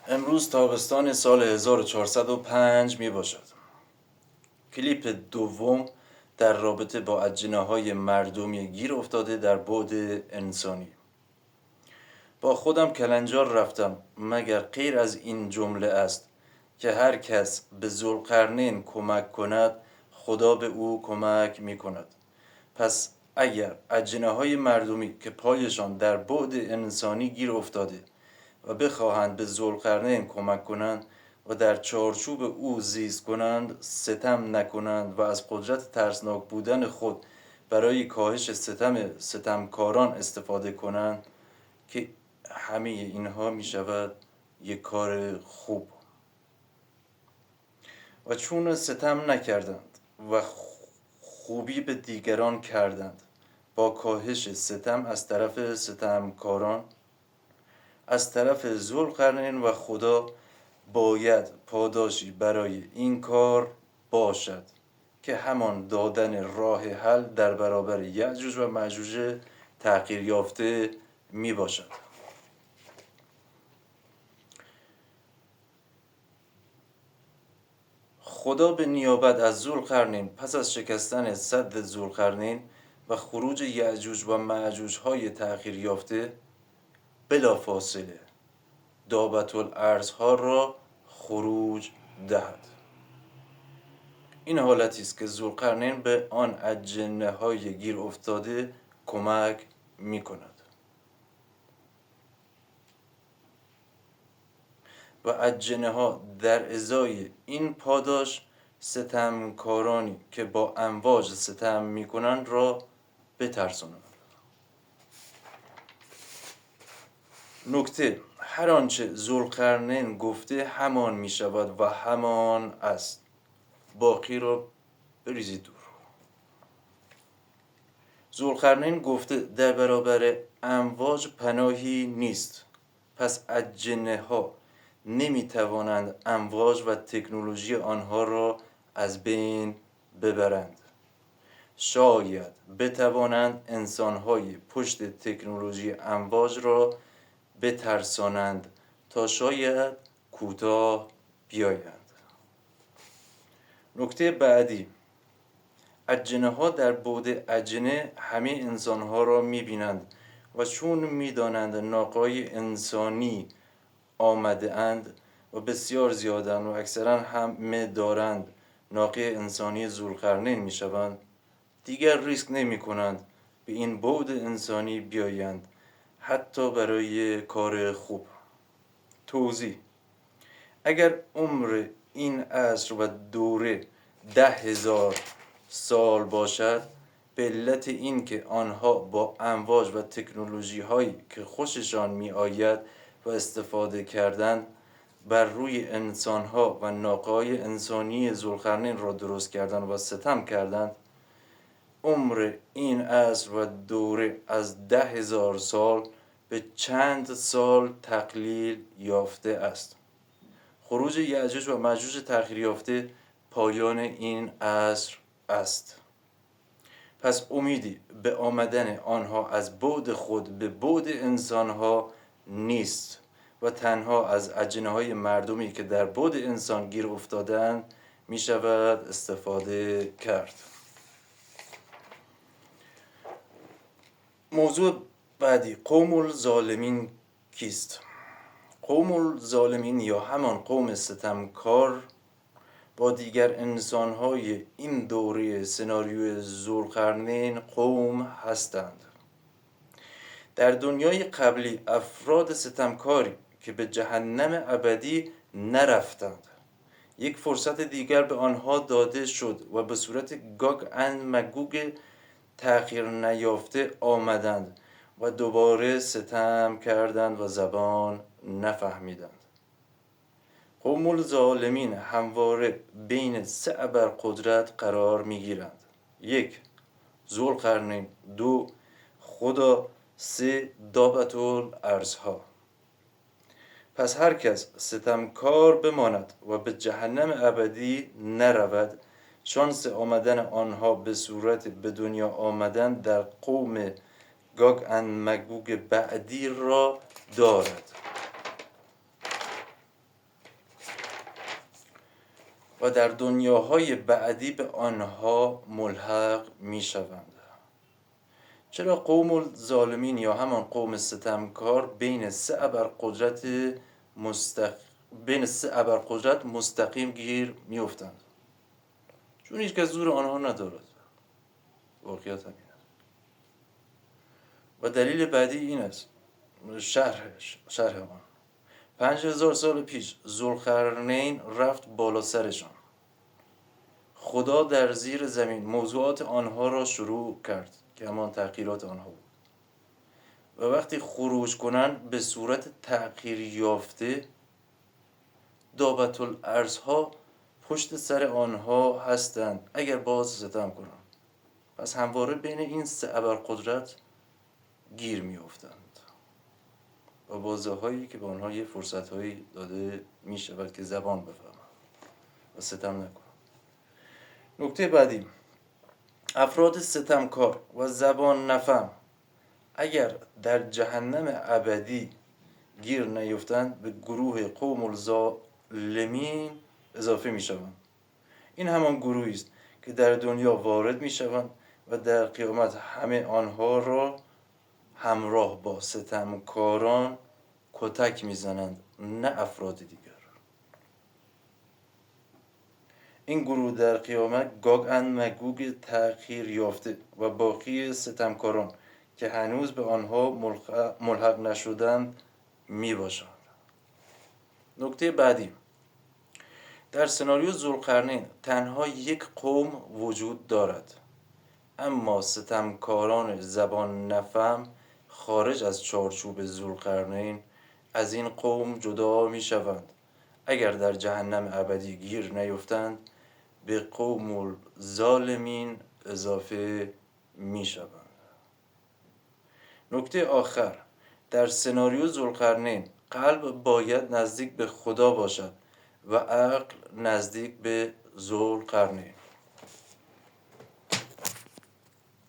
امروز تابستان سال 1405 می باشد. کلیپ دوم در رابطه با اجنه‌های مردمی گیر افتاده در بعد انسانی. با خودم کلنجار رفتم مگر غیر از این جمله است که هر کس به ذوالقرنین کمک کند خدا به او کمک می کند. پس اگر اجنه‌های مردمی که پایشان در بعد انسانی گیر افتاده و بخواهند به ذوالقرنین کمک کنند و در چارچوب او زیست کنند، ستم نکنند و از قدرت ترسناک بودن خود برای کاهش ستم ستمکاران استفاده کنند، که همه اینها می شود یک کار خوب. و چون ستم نکردند و خوبی به دیگران کردند، با کاهش ستم از طرف ستمکاران، از طرف ذوالقرنین و خدا باید پاداشی برای این کار باشد که همان دادن راه حل در برابر یأجوج و مأجوج تغییر یافته می باشد. خدا به نیابت از ذوالقرنین پس از شکستن سد ذوالقرنین و خروج یأجوج و مأجوج های تغییر یافته بلافاصله دابة الارضها را خروج دهد. این حالتی است که ذوالقرنین به آن اجنه های گیر افتاده کمک می کند و اجنه ها در ازای این پاداش ستمکارانی که با امواج ستم می کنند را بترسانند. نکته: هر آنچه ذوالقرنین گفته همان می شود و همان است. باقی را بریزید دور. ذوالقرنین گفته در برابر امواج پناهی نیست. پس اجنه ها نمی توانند امواج و تکنولوژی آنها را از بین ببرند. شاید بتوانند انسان‌های پشت تکنولوژی امواج را بترسانند تا شاید کوتاه بیایند. نکته بعدی: اجنه ها در بعد اجنه همه انسان ها را می بینند و چون می دانند ناقای انسانی آمده اند و بسیار زیادند و اکثرا همه دارند ناقه انسانی ذوالقرنین می شوند، دیگر ریسک نمی کنند به این بعد انسانی بیایند، حتی برای کار خوب. توضیح: اگر عمر این عصر و دوره 10,000 سال باشد، به علت این که آنها با امواج و تکنولوژی هایی که خوششان می آید و استفاده کردند بر روی انسان ها و ناقه‌های انسانی ذوالقرنین را درست کردند و ستم کردند، عمر این عصر و دوره از 10,000 سال به چند سال تقلیل یافته است. خروج یأجوج و مأجوج تغییر یافته پایان این عصر است. پس امیدی به آمدن آنها از بعد خود به بعد انسانها نیست و تنها از اجنه های مردمی که در بعد انسان گیر افتادند می شود استفاده کرد. موضوع بعدی: قوم الظالمین کیست؟ قوم الظالمین یا همان قوم ستمکار با دیگر انسان‌های این دوره سناریوی ذوالقرنین قوم هستند. در دنیای قبلی افراد ستمکاری که به جهنم ابدی نرفتند، یک فرصت دیگر به آنها داده شد و به صورت گاگ اند مگوگ تغییر نیافته آمدند و دوباره ستم کردند و زبان نفهمیدند. قوم الظالمین همواره بین سه ابرقدرت قرار میگیرند: 1. ذوالقرنین، 2. خدا، 3. دابة الارضها. پس هر کس ستمکار بماند و به جهنم ابدی نرود، شانس آمدن آنها به صورت به دنیا آمدن در قوم گاگ اند مگوگ بعدی را دارد. و در دنیاهای بعدی به آنها ملحق می شوند. چرا قوم الظالمین یا همان قوم ستمکار بین سه ابرقدرت مستقیم گیر می افتند؟ چون هیچ کس زور آنها ندارد. واقعیت همین است. و دلیل بعدی این است، شرح آن. 5000 سال پیش ذوالقرنین رفت بالا سرشان. خدا در زیر زمین موضوعات آنها را شروع کرد که همان تغییرات آنها بود. و وقتی خروج کنند به صورت تغییر یافته، دابت الارضها پشت سر آنها هستند اگر باز ستم کنند. پس همواره بین این سه ابرقدرت گیر می افتند و بازه هایی که به آنها یه فرصت هایی داده می شود که زبان بفهمند و ستم نکنند. نکته بعدی، افراد ستمکار و زبان نفهم اگر در جهنم ابدی گیر نیفتند به گروه قوم الظالمین اضافه می شوند. این همان گروهی است که در دنیا وارد می شوند و در قیامت همه آنها را همراه با ستمکاران کتک می زنند، نه افراد دیگر. این گروه در قیامت گاگ اند مگوگ تأخیر یافته و باقی ستمکاران که هنوز به آنها ملحق نشدند می باشند. نکته بعدی، در سناریو ذوالقرنین تنها یک قوم وجود دارد، اما ستمکاران زبان نفهم خارج از چارچوب ذوالقرنین از این قوم جدا می شوند. اگر در جهنم ابدی گیر نیفتند به قوم الظالمین اضافه می شوند. نکته آخر، در سناریو ذوالقرنین قلب باید نزدیک به خدا باشد و عقل نزدیک به ذوالقرنین.